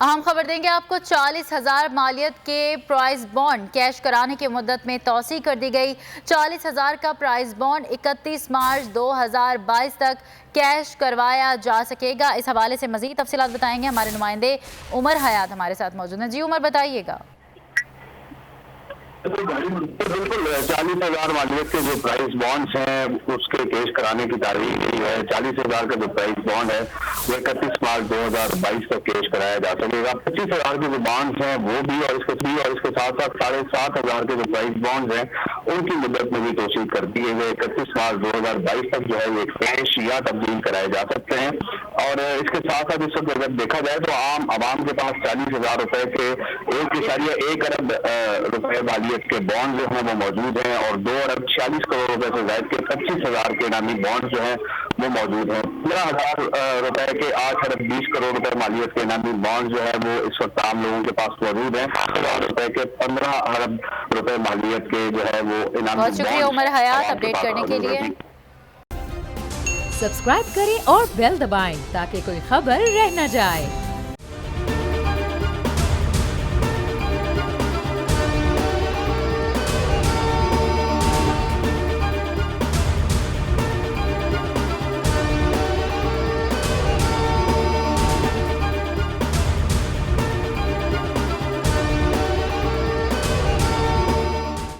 अहम खबर देंगे आपको। 40,000 मालियत के प्राइस बॉन्ड कैश कराने की मुद्दत में तौसी कर दी गई। 40,000 का प्राइस बॉन्ड 31 मार्च 2022 तक कैश करवाया जा सकेगा। इस हवाले से मजीद तफसीलात बताएंगे हमारे नुमाइंदे उमर हयात हमारे साथ मौजूद हैं। जी उमर, बताइएगा। बिल्कुल 40,000 मालियत के जो प्राइस बॉन्ड्स हैं उसके केस कराने की तारीख यही है। 40,000 का जो प्राइस बॉन्ड है वो 31 मार्च 2022 तक केस कराया जा सकेगा। 25,000 के जो बॉन्ड्स हैं वो भी और इसके साथ साथ 7,500 के जो प्राइस बॉन्ड्स हैं उनकी मुद्दत में भी तोसीक कर दी गई। 31 मार्च 2022 तक जो है ये कैश या तब्दील कराए जा सकते हैं। और इसके साथ साथ इस वक्त अगर देखा जाए तो आम आवाम के पास 40,000 रुपए के 1 अरब रुपए वाली के बॉन्ड जो हैं वो मौजूद हैं और 2 अरब 46 करोड़ रुपए से ज्यादा के 25,000 के इनामी बॉन्ड जो हैं वो मौजूद हैं। 15,000 रुपए के 8 अरब 20 करोड़ रुपए मालियत के इनामी बॉन्ड जो है वो इस वक्त आम लोगों के पास मौजूद हैं। 7,000 रुपए के 15 अरब रुपए मालियत के जो है वो इनामी। बहुत शुक्रिया उमर हयात अपडेट करने के लिए। सब्सक्राइब करें और बेल दबाएं ताकि कोई खबर रह न जाए।